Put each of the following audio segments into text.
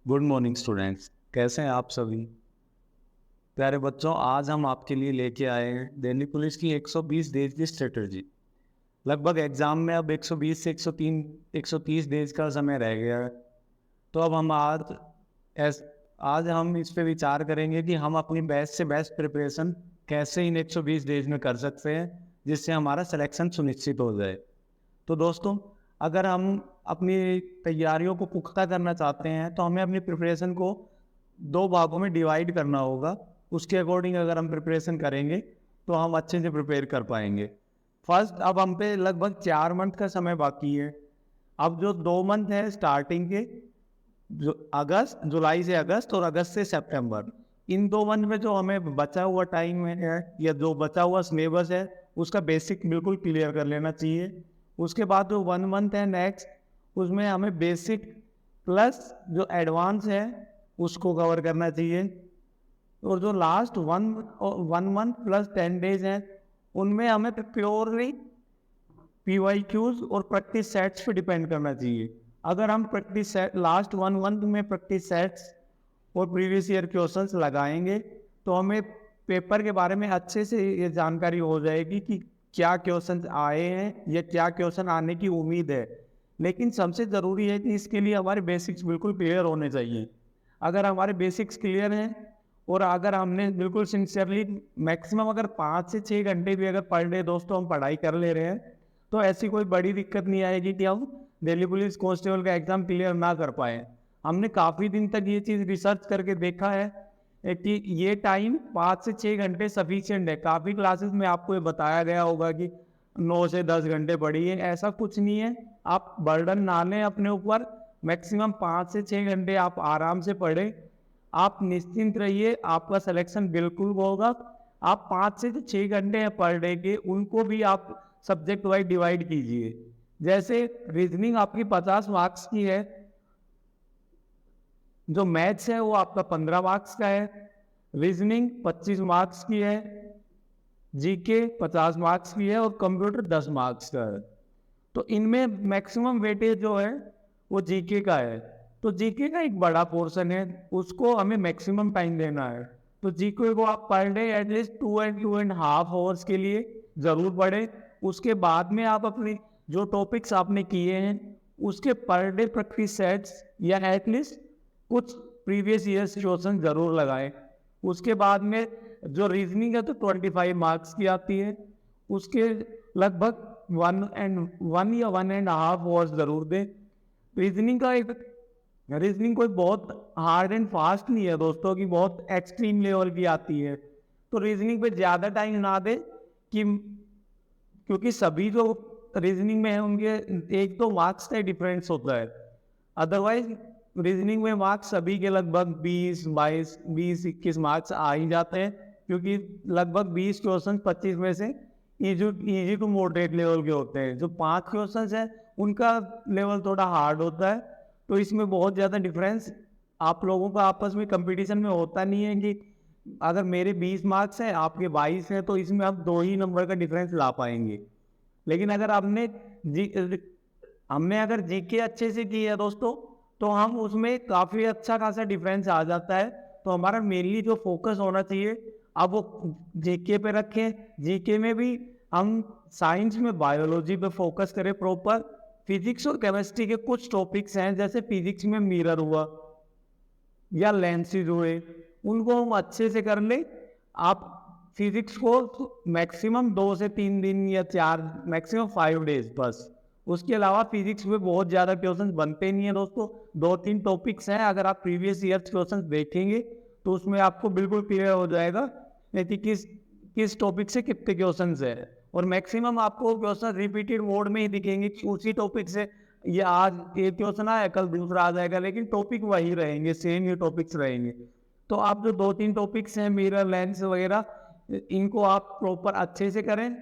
Good morning students, कैसे हैं आप सभी। प्यारे बच्चों, आज हम आपके लिए लेके आए हैं दिल्ली पुलिस की 120 डेज की स्ट्रेटजी। लगभग एग्जाम में अब 120 से 130 डेज का समय रह गया है। तो अब हम एस, आज हम इस पे विचार करेंगे कि हम अपनी बेस्ट से बेस्ट प्रिपरेशन कैसे इन 120 डेज में कर सकते हैं, जिससे हमारा सिलेक्शन सुनिश्चित हो जाए। तो दोस्तों, अगर हम अपनी तैयारियों को पुख्ता करना चाहते हैं तो हमें अपनी प्रिपरेशन को दो भागों में डिवाइड करना होगा। उसके अकॉर्डिंग अगर हम प्रिपरेशन करेंगे तो हम अच्छे से प्रिपेयर कर पाएंगे। फर्स्ट, अब हम पे लगभग 4 मंथ का समय बाकी है। अब जो 2 मंथ है स्टार्टिंग के, जो अगस्त, जुलाई से अगस्त और अगस्त से सितंबर, इन 2 मंथ में जो हमें बचा हुआ टाइम है या जो बचा हुआ सिलेबस है, उसका बेसिक बिल्कुल क्लियर कर लेना चाहिए। उसके बाद जो 1 मंथ है नेक्स्ट, उसमें हमें बेसिक प्लस जो एडवांस है उसको कवर करना चाहिए। और जो last one 1 month plus 10 days हैं, उनमें हमें प्योरली PYQs और प्रैक्टिस सेट्स पे डिपेंड करना चाहिए। अगर हम प्रैक्टिस सेट लास्ट 1 मंथ में प्रैक्टिस सेट्स और प्रीवियस ईयर क्वेश्चंस लगाएंगे तो हमें पेपर के बारे में अच्छे से ये जानकारी हो जाएगी कि क्या क्वेश्चन आए हैं या क्या क्वेश्चन आने की उम्मीद है। लेकिन सबसे ज़रूरी है कि इसके लिए हमारे बेसिक्स बिल्कुल क्लियर होने चाहिए। अगर हमारे बेसिक्स क्लियर हैं और अगर हमने बिल्कुल सिंसियरली मैक्सिमम अगर 5 से 6 घंटे भी अगर पर डे दोस्तों हम पढ़ाई कर ले रहे हैं, तो ऐसी कोई बड़ी दिक्कत नहीं आएगी कि हम दिल्ली पुलिस कांस्टेबल का एग्ज़ाम क्लियर ना कर पाए। हमने काफ़ी दिन तक ये चीज़ रिसर्च करके देखा है कि ये टाइम 5 से 6 घंटे सफिशिएंट है। काफ़ी क्लासेस में आपको ये बताया गया होगा कि 9 से 10 घंटे पढ़िए, ऐसा कुछ नहीं है। आप बर्डन ना लें अपने ऊपर, मैक्सिमम 5 से 6 घंटे आप आराम से पढ़ें। आप निश्चिंत रहिए, आपका सिलेक्शन बिल्कुल होगा। आप 5 से 6 घंटे पर डे के, उनको भी आप सब्जेक्ट वाइज डिवाइड कीजिए। जैसे रीजनिंग आपकी 50 मार्क्स की है, जो मैथ्स है वो आपका 15 मार्क्स का है, रीजनिंग 25 मार्क्स की है, जीके 50 मार्क्स की है और कंप्यूटर 10 मार्क्स का है। तो इनमें मैक्सिमम वेटेज जो है वो जीके का है। तो जीके का एक बड़ा पोर्शन है, उसको हमें मैक्सिमम टाइम देना है। तो जीके को आप per day at least 2 and 2.5 hours के लिए ज़रूर पढ़ें। उसके बाद में आप अपनी जो टॉपिक्स आपने किए हैं उसके पर डे प्रैक्टिस सेट्स या एटलीस्ट कुछ प्रीवियस ईयर्स क्वेश्चन ज़रूर लगाएं। उसके बाद में जो रीजनिंग है तो 25 मार्क्स की आती है, उसके लगभग 1 या 1.5 आवर्स ज़रूर दें। रीजनिंग का एक रीजनिंग कोई बहुत हार्ड एंड फास्ट नहीं है दोस्तों, कि बहुत एक्सट्रीम लेवल की आती है। तो रीजनिंग पे ज़्यादा टाइम ना दें, कि क्योंकि सभी जो रीजनिंग में है उनके एक तो मार्क्स का डिफरेंस होता है। अदरवाइज रीजनिंग में मार्क्स सभी के लगभग 20 22 20 21 मार्क्स आ ही जाते हैं, क्योंकि लगभग 20 क्वेश्चन 25 में से इजी टू मॉडरेट लेवल के होते हैं। जो 5 क्वेश्चन है उनका लेवल थोड़ा हार्ड होता है। तो इसमें बहुत ज़्यादा डिफरेंस आप लोगों का आपस में कंपटीशन में होता नहीं है कि अगर मेरे 20 मार्क्स हैं आपके 22 हैं तो इसमें आप 2 ही नंबर का डिफरेंस ला पाएंगे। लेकिन अगर हमने अगर जीके अच्छे से की है दोस्तों, तो हम उसमें काफ़ी अच्छा खासा डिफरेंस आ जाता है। तो हमारा मेनली जो फोकस होना चाहिए अब वो जीके पे रखें। जीके में भी हम साइंस में बायोलॉजी पे फोकस करें प्रॉपर। फिजिक्स और केमिस्ट्री के कुछ टॉपिक्स हैं, जैसे फिजिक्स में मिरर हुआ या लेंसेज हुए, उनको हम अच्छे से कर लें। आप फिजिक्स को मैक्सिमम 2 से 3 दिन या 4, मैक्सिमम 5 डेज बस। उसके अलावा फिजिक्स में बहुत ज़्यादा क्वेश्चन बनते नहीं है दोस्तों। 2-3 टॉपिक्स हैं, अगर आप प्रीवियस ईयर क्वेश्चन देखेंगे तो उसमें आपको बिल्कुल क्लियर हो जाएगा कि किस किस टॉपिक से कितने क्वेश्चन है। और मैक्सिमम आपको क्वेश्चन रिपीटेड मोड में ही दिखेंगे कि उसी टॉपिक से ये आज एक क्वेश्चन आया कल दूसरा आ जाएगा, लेकिन टॉपिक वही रहेंगे, सेम ही टॉपिक्स रहेंगे। तो आप जो 2-3 टॉपिक्स हैं मिरर लेंस वगैरह, इनको आप प्रॉपर अच्छे से करें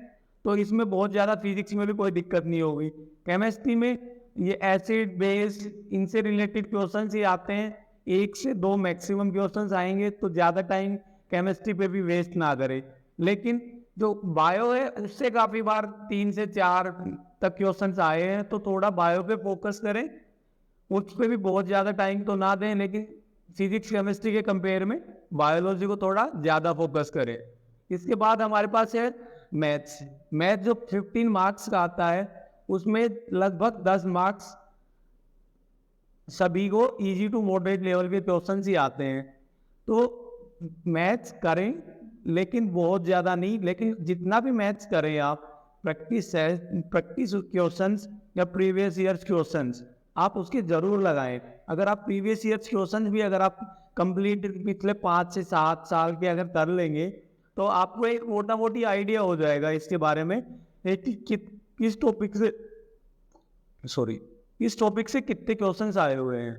तो इसमें बहुत ज़्यादा फिजिक्स में भी कोई दिक्कत नहीं होगी। केमिस्ट्री में ये एसिड बेस इनसे रिलेटेड क्वेश्चन ही आते हैं, 1 से 2 मैक्सिमम क्वेश्चन आएंगे। तो ज़्यादा टाइम केमिस्ट्री पे भी वेस्ट ना करें। लेकिन जो बायो है उससे काफ़ी बार 3 से 4 तक क्वेश्चन आए हैं, तो थोड़ा बायो पे फोकस करें। उस पे भी बहुत ज़्यादा टाइम तो ना दें, लेकिन फिजिक्स केमिस्ट्री के कंपेयर में बायोलॉजी को थोड़ा ज़्यादा फोकस करें। इसके बाद हमारे पास है मैथ्स। मैथ जो 15 मार्क्स का आता है, उसमें लगभग 10 मार्क्स सभी को इजी टू मॉडरेट लेवल के क्वेश्चन ही आते हैं। तो मैथ्स करें, लेकिन बहुत ज़्यादा नहीं, लेकिन जितना भी मैथ्स करें आप, प्रैक्टिस क्वेश्चंस या प्रीवियस ईयर्स क्वेश्चंस आप उसके ज़रूर लगाएं। अगर आप प्रीवियस ईयर्स क्वेश्चंस भी अगर आप कंप्लीट पिछले 5 से 7 साल के अगर कर लेंगे, तो आपको एक मोटा मोटी आइडिया हो जाएगा इसके बारे में किस टॉपिक से इस टॉपिक से कितने क्वेश्चंस आए हुए हैं।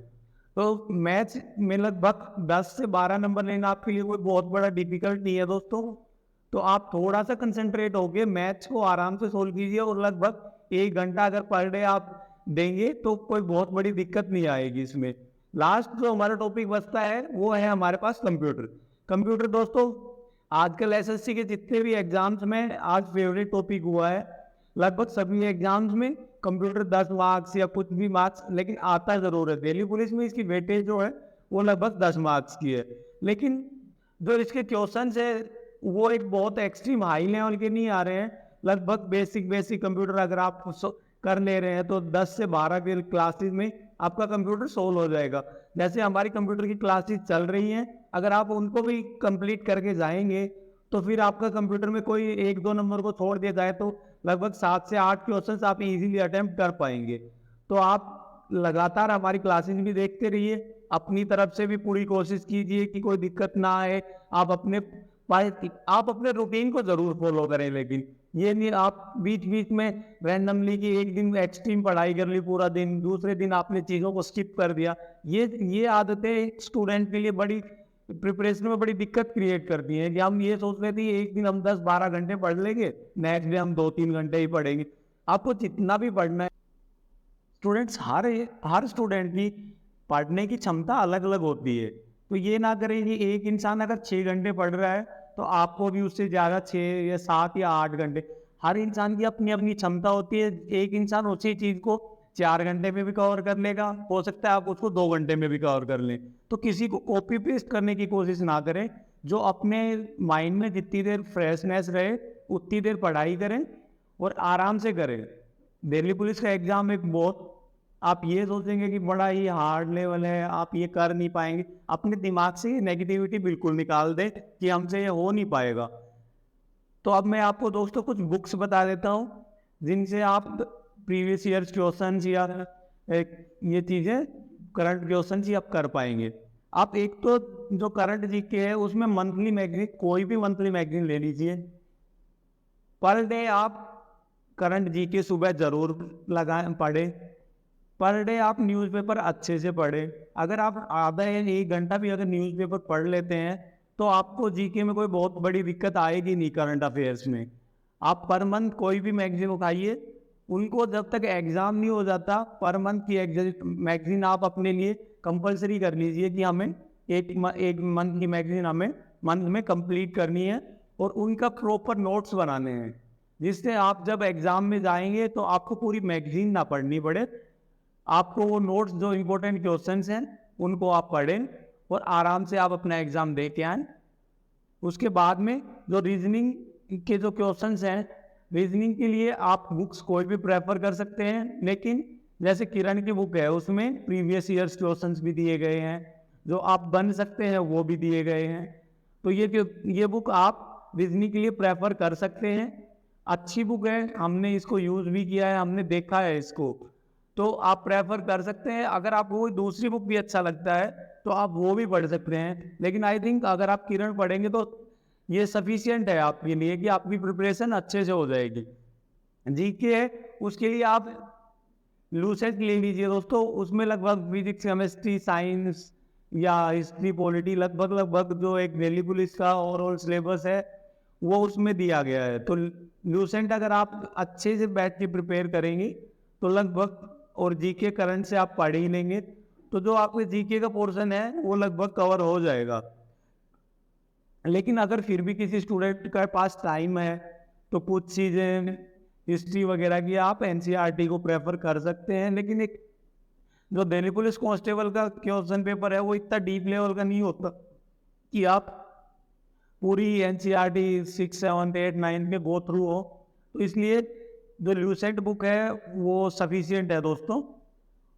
तो मैथ्स में लगभग 10 से 12 नंबर लेना आपके लिए कोई बहुत बड़ा डिफिकल्ट नहीं है दोस्तों। तो आप थोड़ा सा कंसंट्रेट होके मैथ्स को आराम से सोल्व कीजिए, और लगभग 1 घंटा अगर पर डे आप देंगे तो कोई बहुत बड़ी दिक्कत नहीं आएगी इसमें। लास्ट जो हमारा टॉपिक बचता है वो है हमारे पास कंप्यूटर। कंप्यूटर दोस्तों आजकल एसएससी के जितने भी एग्जाम्स में आज फेवरेट टॉपिक हुआ है। लगभग सभी एग्जाम्स में कंप्यूटर 10 मार्क्स या कुछ भी मार्क्स, लेकिन आता जरूर है। दिल्ली पुलिस में इसकी वेटेज जो है वो लगभग 10 मार्क्स की है, लेकिन जो इसके क्वेश्चंस है वो एक बहुत एक्सट्रीम हाई लेवल के नहीं आ रहे हैं। लगभग बेसिक कंप्यूटर अगर आप कर ले रहे हैं तो 10 से 12 के क्लासेस में आपका कंप्यूटर सोल्व हो जाएगा। जैसे हमारी कंप्यूटर की क्लासेस चल रही हैं, अगर आप उनको भी कंप्लीट करके जाएंगे तो फिर आपका कंप्यूटर में कोई 1-2 नंबर को छोड़ दिया जाए तो लगभग 7 से 8 क्वेश्चंस आप इजीली अटेम्प्ट कर पाएंगे। तो आप लगातार हमारी क्लासेस भी देखते रहिए, अपनी तरफ से भी पूरी कोशिश कीजिए कि कोई दिक्कत ना आए। आप अपने रूटीन को जरूर फॉलो करें, लेकिन ये नहीं आप बीच बीच में रैंडमली कि एक दिन एक्सट्रीम पढ़ाई कर ली पूरा दिन, दूसरे दिन आपने चीज़ों को स्किप कर दिया। ये आदतें स्टूडेंट के लिए बड़ी प्रिपरेशन में बड़ी दिक्कत क्रिएट करती है कि हम ये सोच लेते हैं एक दिन हम 10-12 घंटे पढ़ लेंगे, नेक्स्ट डे हम 2-3 घंटे ही पढ़ेंगे। आपको जितना भी पढ़ना है, स्टूडेंट्स हर स्टूडेंट की पढ़ने की क्षमता अलग अलग होती है। तो ये ना करें कि एक इंसान अगर 6 घंटे पढ़ रहा है तो आपको भी उससे ज़्यादा 6 या 7 या 8 घंटे। हर इंसान की अपनी अपनी क्षमता होती है। एक इंसान उसी चीज़ को 4 घंटे में भी कवर कर लेगा, हो सकता है आप उसको 2 घंटे में भी कवर कर लें। तो किसी को कॉपी पेस्ट करने की कोशिश ना करें। जो अपने माइंड में जितनी देर फ्रेशनेस रहे उतनी देर पढ़ाई करें और आराम से करें। दिल्ली पुलिस का एग्ज़ाम एक बहुत, आप ये सोचेंगे कि बड़ा ही हार्ड लेवल है, आप ये कर नहीं पाएंगे, अपने दिमाग से नेगेटिविटी बिल्कुल निकाल दें कि हमसे ये हो नहीं पाएगा। तो अब मैं आपको दोस्तों कुछ बुक्स बता देता हूँ जिनसे आप प्रीवियस ईयर्स क्वेश्चन या ये चीज़ें करंट क्वेश्चन ही आप कर पाएंगे। आप एक तो जो करंट जीके है उसमें मंथली मैगजीन, कोई भी मंथली मैगजीन ले लीजिए। पर डे आप करंट जीके सुबह जरूर लगाएं, पढ़ें। पर डे आप न्यूज़पेपर अच्छे से पढ़ें। अगर आप आधा या 1 घंटा भी अगर न्यूज़पेपर पढ़ लेते हैं तो आपको जीके में कोई बहुत बड़ी दिक्कत आएगी नहीं। करंट अफेयर्स में आप पर मंथ कोई भी मैगजीन उठाइए, उनको जब तक एग्ज़ाम नहीं हो जाता पर मंथ की मैगजीन आप अपने लिए कंपलसरी कर लीजिए कि हमें एक मंथ की मैगजीन हमें मंथ में कंप्लीट करनी है, और उनका प्रॉपर नोट्स बनाने हैं, जिससे आप जब एग्ज़ाम में जाएंगे तो आपको पूरी मैगजीन ना पढ़नी पड़े। आपको वो नोट्स जो इम्पोर्टेंट क्वेश्चंस हैं उनको आप पढ़ें और आराम से आप अपना एग्ज़ाम दे के आएँ। उसके बाद में जो रीजनिंग के जो क्वेश्चंस हैं, रीजनिंग के लिए आप बुक्स कोई भी प्रेफर कर सकते हैं, लेकिन जैसे किरण की बुक है उसमें प्रीवियस ईयर्स क्वेश्चंस भी दिए गए हैं, जो आप बन सकते हैं वो भी दिए गए हैं। तो ये बुक आप रीजनिंग के लिए प्रेफर कर सकते हैं। अच्छी बुक है, हमने इसको यूज़ भी किया है, हमने देखा है इसको, तो आप प्रेफर कर सकते हैं। अगर आपको कोई दूसरी बुक भी अच्छा लगता है तो आप वो भी पढ़ सकते हैं, लेकिन आई थिंक अगर आप किरण पढ़ेंगे तो ये सफिशिएंट है आपके लिए कि आपकी प्रिपरेशन अच्छे से हो जाएगी। जीके है उसके लिए आप लूसेंट ले लीजिए दोस्तों, उसमें लगभग फिजिक्स केमिस्ट्री साइंस या हिस्ट्री पॉलिटी लगभग जो एक दिल्ली पुलिस का ओवरऑल सिलेबस है वो उसमें दिया गया है। तो लूसेंट अगर आप अच्छे से बैठ के प्रिपेयर करेंगे तो लगभग, और जीके करंट से आप पढ़ ही लेंगे तो जो आपके जीके का पोर्शन है वो लगभग कवर हो जाएगा। लेकिन अगर फिर भी किसी स्टूडेंट के पास टाइम है तो कुछ चीज़ें हिस्ट्री वगैरह की आप एनसीईआरटी को प्रेफर कर सकते हैं, लेकिन एक जो दिल्ली पुलिस कांस्टेबल का क्वेश्चन पेपर है वो इतना डीप लेवल का नहीं होता कि आप पूरी एनसीईआरटी 6, 7, 8, 9 में गो थ्रू हो। तो इसलिए जो ल्यूसेंट बुक है वो सफिशियंट है दोस्तों।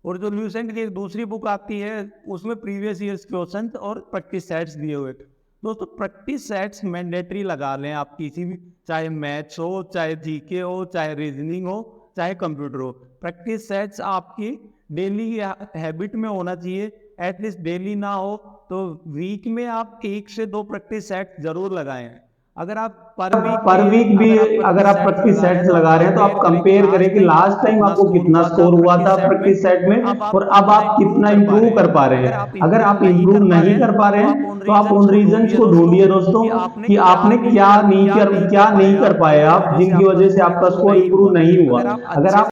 और जो ल्यूसेंट की एक दूसरी बुक आती है उसमें प्रीवियस ईयर्स क्वेश्चन और प्रैक्टिस सेट्स दिए हुए थे। दोस्तों प्रैक्टिस सेट्स मैंडेटरी लगा लें आप किसी भी, चाहे मैथ्स हो, चाहे जीके हो, चाहे रीजनिंग हो, चाहे कंप्यूटर हो। प्रैक्टिस सेट्स आपकी डेली हैबिट में होना चाहिए, एटलीस्ट डेली ना हो तो वीक में आप 1 से 2 प्रैक्टिस सेट जरूर लगाएं। अगर आप पर वीक भी अगर आप प्रैक्टिस सेट्स लगा रहे हैं तो आप कंपेयर करें कि लास्ट टाइम आपको कितना स्कोर हुआ था प्रैक्टिस सेट में और अब आप कितना इंप्रूव कर पा रहे हैं। अगर आप इंप्रूव नहीं कर पा रहे हैं तो आप उन रीजंस को ढूंढिए दोस्तों कि आपने क्या नहीं कर पाए आप, जिनकी वजह से आपका स्कोर इंप्रूव नहीं हुआ। अगर आप